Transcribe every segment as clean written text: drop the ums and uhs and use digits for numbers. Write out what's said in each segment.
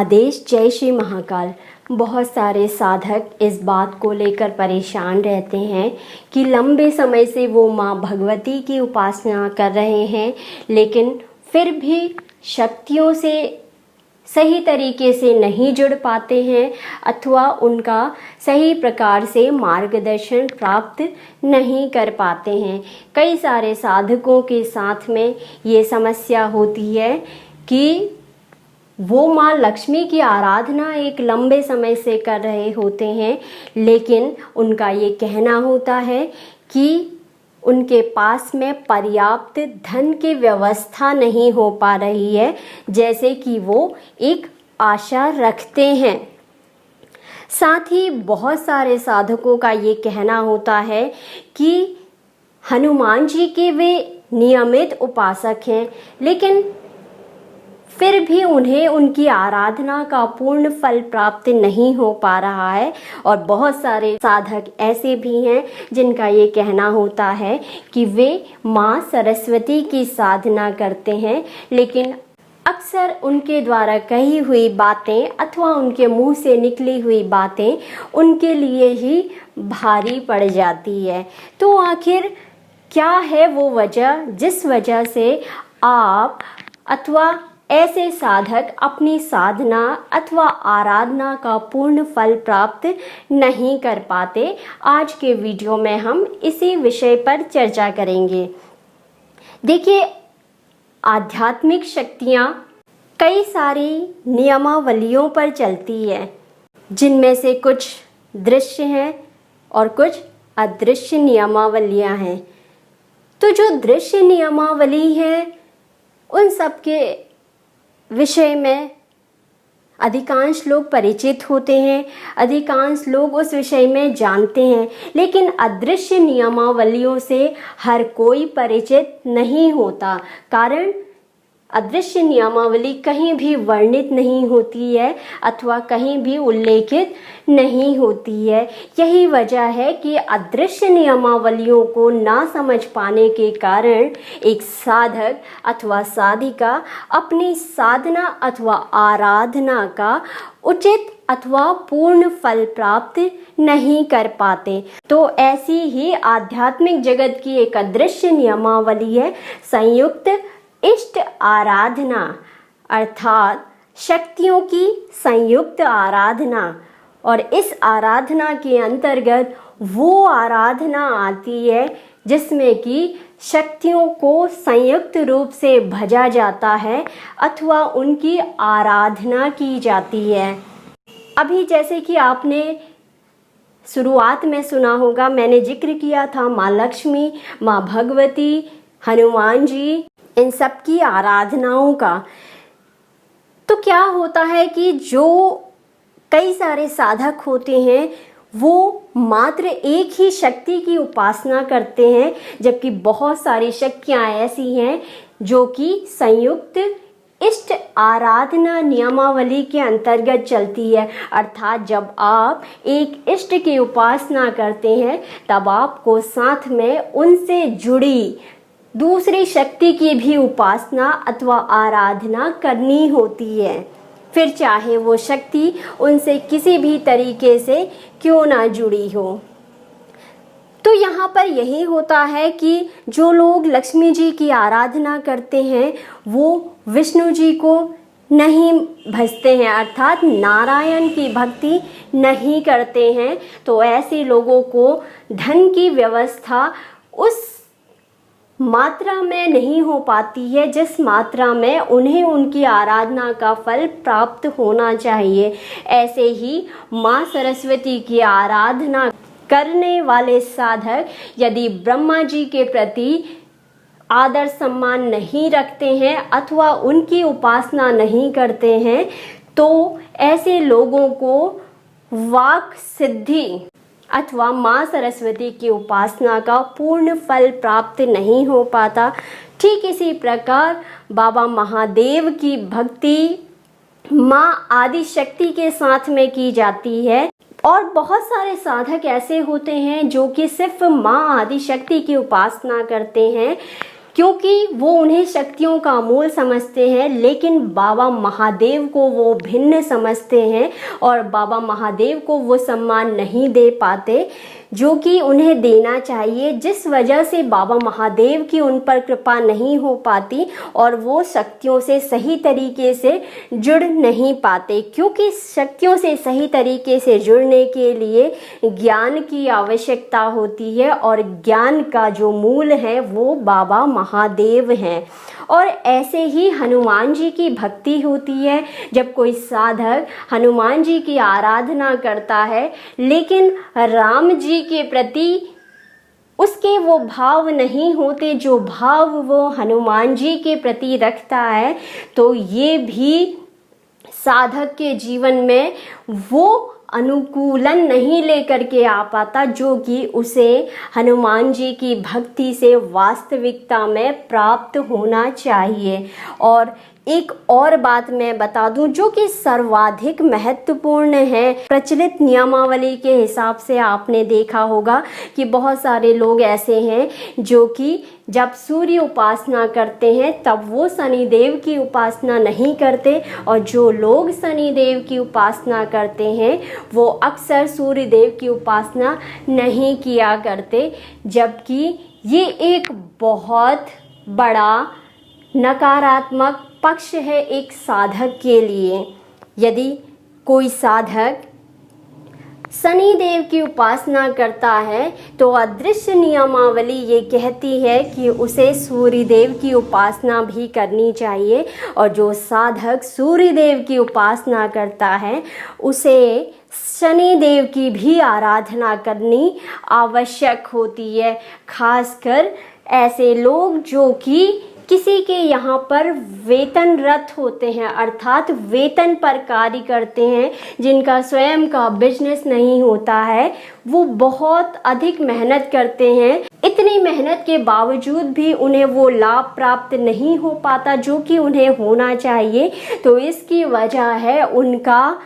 आदेश जय श्री महाकाल। बहुत सारे साधक इस बात को लेकर परेशान रहते हैं कि लंबे समय से वो माँ भगवती की उपासना कर रहे हैं, लेकिन फिर भी शक्तियों से सही तरीके से नहीं जुड़ पाते हैं अथवा उनका सही प्रकार से मार्गदर्शन प्राप्त नहीं कर पाते हैं। कई सारे साधकों के साथ में ये समस्या होती है कि वो माँ लक्ष्मी की आराधना एक लंबे समय से कर रहे होते हैं, लेकिन उनका ये कहना होता है कि उनके पास में पर्याप्त धन की व्यवस्था नहीं हो पा रही है, जैसे कि वो एक आशा रखते हैं। साथ ही बहुत सारे साधकों का ये कहना होता है कि हनुमान जी के वे नियमित उपासक हैं, लेकिन फिर भी उन्हें उनकी आराधना का पूर्ण फल प्राप्त नहीं हो पा रहा है। और बहुत सारे साधक ऐसे भी हैं जिनका ये कहना होता है कि वे माँ सरस्वती की साधना करते हैं, लेकिन अक्सर उनके द्वारा कही हुई बातें अथवा उनके मुंह से निकली हुई बातें उनके लिए ही भारी पड़ जाती है। तो आखिर क्या है वो वजह जिस वजह से आप अथवा ऐसे साधक अपनी साधना अथवा आराधना का पूर्ण फल प्राप्त नहीं कर पाते? आज के वीडियो में हम इसी विषय पर चर्चा करेंगे। देखिए, आध्यात्मिक शक्तियाँ कई सारी नियमावलियों पर चलती है, जिनमें से कुछ दृश्य हैं और कुछ अदृश्य नियमावलियाँ हैं। तो जो दृश्य नियमावली है उन सब के विषय में अधिकांश लोग परिचित होते हैं, अधिकांश लोग उस विषय में जानते हैं, लेकिन अदृश्य नियमावलियों से हर कोई परिचित नहीं होता। कारण अदृश्य नियमावली कहीं भी वर्णित नहीं होती है अथवा कहीं भी उल्लेखित नहीं होती है। यही वजह है कि अदृश्य नियमावलियों को ना समझ पाने के कारण एक साधक अथवा साधिका अपनी साधना अथवा आराधना का उचित अथवा पूर्ण फल प्राप्त नहीं कर पाते। तो ऐसी ही आध्यात्मिक जगत की एक अदृश्य नियमावली है संयुक्त इष्ट आराधना, अर्थात शक्तियों की संयुक्त आराधना। और इस आराधना के अंतर्गत वो आराधना आती है जिसमें कि शक्तियों को संयुक्त रूप से भजा जाता है अथवा उनकी आराधना की जाती है। अभी जैसे कि आपने शुरुआत में सुना होगा, मैंने जिक्र किया था माँ लक्ष्मी, माँ भगवती, हनुमान जी, इन सब की आराधनाओं का। तो क्या होता है कि जो कई सारे साधक होते हैं वो मात्र एक ही शक्ति की उपासना करते हैं, जबकि बहुत सारी शक्तियाँ ऐसी हैं जो कि संयुक्त इष्ट आराधना नियमावली के अंतर्गत चलती है। अर्थात जब आप एक इष्ट की उपासना करते हैं तब आपको साथ में उनसे जुड़ी दूसरी शक्ति की भी उपासना अथवा आराधना करनी होती है, फिर चाहे वो शक्ति उनसे किसी भी तरीके से क्यों ना जुड़ी हो। तो यहाँ पर यही होता है कि जो लोग लक्ष्मी जी की आराधना करते हैं वो विष्णु जी को नहीं भजते हैं, अर्थात नारायण की भक्ति नहीं करते हैं। तो ऐसे लोगों को धन की व्यवस्था उस मात्रा में नहीं हो पाती है जिस मात्रा में उन्हें उनकी आराधना का फल प्राप्त होना चाहिए। ऐसे ही माँ सरस्वती की आराधना करने वाले साधक यदि ब्रह्मा जी के प्रति आदर सम्मान नहीं रखते हैं अथवा उनकी उपासना नहीं करते हैं तो ऐसे लोगों को वाक सिद्धि अथवा माँ सरस्वती की उपासना का पूर्ण फल प्राप्त नहीं हो पाता। ठीक इसी प्रकार बाबा महादेव की भक्ति माँ आदि शक्ति के साथ में की जाती है। और बहुत सारे साधक ऐसे होते हैं जो कि सिर्फ माँ आदि शक्ति की उपासना करते हैं, क्योंकि वो उन्हें शक्तियों का मूल समझते हैं, लेकिन बाबा महादेव को वो भिन्न समझते हैं और बाबा महादेव को वो सम्मान नहीं दे पाते जो कि उन्हें देना चाहिए, जिस वजह से बाबा महादेव की उन पर कृपा नहीं हो पाती और वो शक्तियों से सही तरीके से जुड़ नहीं पाते। क्योंकि शक्तियों से सही तरीके से जुड़ने के लिए ज्ञान की आवश्यकता होती है और ज्ञान का जो मूल है वो बाबा महादेव हैं। और ऐसे ही हनुमान जी की भक्ति होती है। जब कोई साधक हनुमान जी की आराधना करता है लेकिन राम जी के प्रति उसके वो भाव नहीं होते जो भाव वो हनुमान जी के प्रति रखता है, तो ये भी साधक के जीवन में वो अनुकूलन नहीं लेकर के आ पाता जो कि उसे हनुमान जी की भक्ति से वास्तविकता में प्राप्त होना चाहिए। और एक और बात मैं बता दूं जो कि सर्वाधिक महत्वपूर्ण है। प्रचलित नियमावली के हिसाब से आपने देखा होगा कि बहुत सारे लोग ऐसे हैं जो कि जब सूर्य उपासना करते हैं तब वो शनिदेव की उपासना नहीं करते, और जो लोग शनिदेव की उपासना करते हैं वो अक्सर सूर्यदेव की उपासना नहीं किया करते, जबकि ये एक बहुत बड़ा नकारात्मक पक्ष है एक साधक के लिए। यदि कोई साधक शनिदेव की उपासना करता है तो अदृश्य नियमावली ये कहती है कि उसे सूर्यदेव की उपासना भी करनी चाहिए, और जो साधक सूर्यदेव की उपासना करता है उसे शनिदेव की भी आराधना करनी आवश्यक होती है। खासकर ऐसे लोग जो कि किसी के यहाँ पर वेतनरत होते हैं, अर्थात वेतन पर कार्य करते हैं, जिनका स्वयं का बिजनेस नहीं होता है, वो बहुत अधिक मेहनत करते हैं। इतनी मेहनत के बावजूद भी उन्हें वो लाभ प्राप्त नहीं हो पाता जो कि उन्हें होना चाहिए। तो इसकी वजह है उनका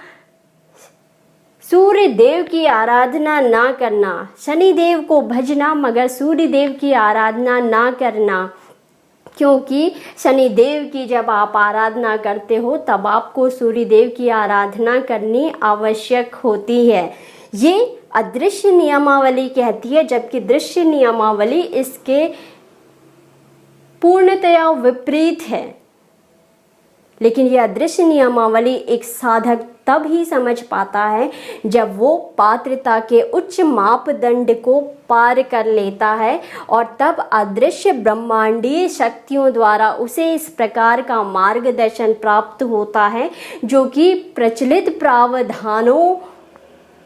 सूर्य देव की आराधना ना करना, शनिदेव को भजना मगर सूर्य देव की आराधना ना करना। क्योंकि शनिदेव की जब आप आराधना करते हो तब आपको सूर्यदेव की आराधना करनी आवश्यक होती है। ये अदृश्य नियमावली कहती है, जबकि दृश्य नियमावली इसके पूर्णतया विपरीत है। लेकिन यह अदृश्य नियमावली एक साधक तब ही समझ पाता है जब वो पात्रता के उच्च मापदंड को पार कर लेता है, और तब अदृश्य ब्रह्मांडीय शक्तियों द्वारा उसे इस प्रकार का मार्गदर्शन प्राप्त होता है जो कि प्रचलित प्रावधानों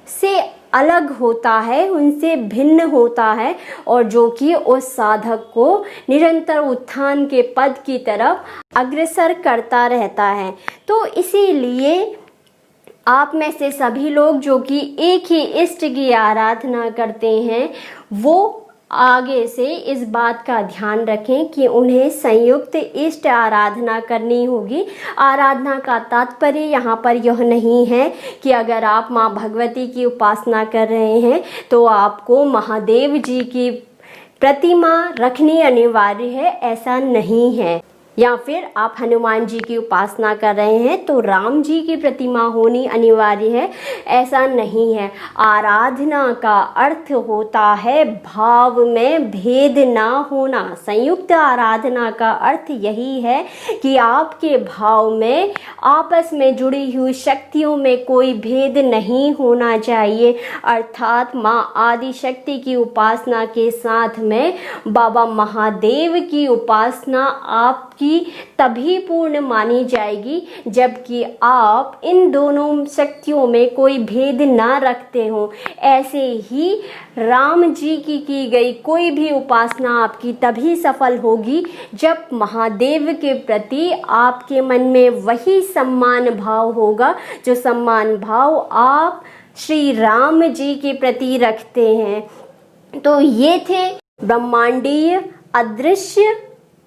से अलग होता है, उनसे भिन्न होता है, और जो कि उस साधक को निरंतर उत्थान के पद की तरफ अग्रसर करता रहता है। तो इसीलिए आप में से सभी लोग जो कि एक ही इष्ट की आराधना करते हैं वो आगे से इस बात का ध्यान रखें कि उन्हें संयुक्त इष्ट आराधना करनी होगी। आराधना का तात्पर्य यहाँ पर यह नहीं है कि अगर आप माँ भगवती की उपासना कर रहे हैं तो आपको महादेव जी की प्रतिमा रखनी अनिवार्य है, ऐसा नहीं है। या फिर आप हनुमान जी की उपासना कर रहे हैं तो राम जी की प्रतिमा होनी अनिवार्य है, ऐसा नहीं है। आराधना का अर्थ होता है भाव में भेद ना होना। संयुक्त आराधना का अर्थ यही है कि आपके भाव में आपस में जुड़ी हुई शक्तियों में कोई भेद नहीं होना चाहिए। अर्थात माँ आदि शक्ति की उपासना के साथ में बाबा महादेव की उपासना आपकी तभी पूर्ण मानी जाएगी जबकि आप इन दोनों शक्तियों में कोई भेद ना रखते हो। ऐसे ही राम जी की गई कोई भी उपासना आपकी तभी सफल होगी जब महादेव के प्रति आपके मन में वही सम्मान भाव होगा जो सम्मान भाव आप श्री राम जी के प्रति रखते हैं। तो ये थे ब्रह्मांडीय अदृश्य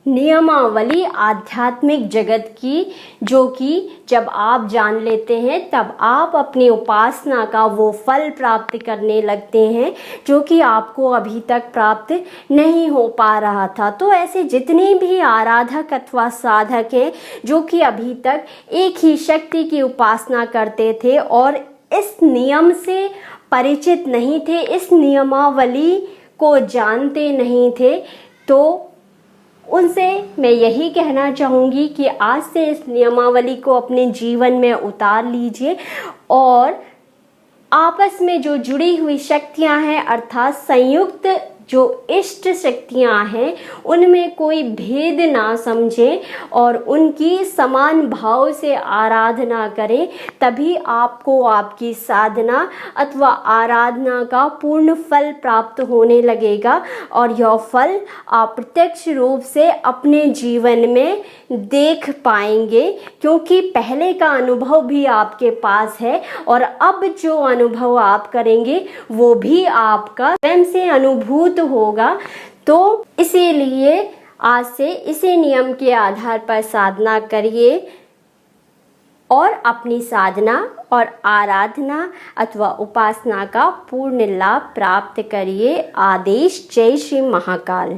नियमावली आध्यात्मिक जगत की, जो कि जब आप जान लेते हैं तब आप अपनी उपासना का वो फल प्राप्त करने लगते हैं जो कि आपको अभी तक प्राप्त नहीं हो पा रहा था। तो ऐसे जितने भी आराधक अथवा साधक हैं जो कि अभी तक एक ही शक्ति की उपासना करते थे और इस नियम से परिचित नहीं थे, इस नियमावली को जानते नहीं थे, तो उनसे मैं यही कहना चाहूँगी कि आज से इस नियमावली को अपने जीवन में उतार लीजिए और आपस में जो जुड़ी हुई शक्तियाँ हैं अर्थात संयुक्त जो इष्ट शक्तियाँ हैं उनमें कोई भेद ना समझें और उनकी समान भाव से आराधना करें, तभी आपको आपकी साधना अथवा आराधना का पूर्ण फल प्राप्त होने लगेगा और यह फल आप प्रत्यक्ष रूप से अपने जीवन में देख पाएंगे, क्योंकि पहले का अनुभव भी आपके पास है और अब जो अनुभव आप करेंगे वो भी आपका स्वयं से अनुभूत होगा। तो इसीलिए आज से इसी नियम के आधार पर साधना करिए और अपनी साधना और आराधना अथवा उपासना का पूर्ण लाभ प्राप्त करिए। आदेश। जय श्री महाकाल।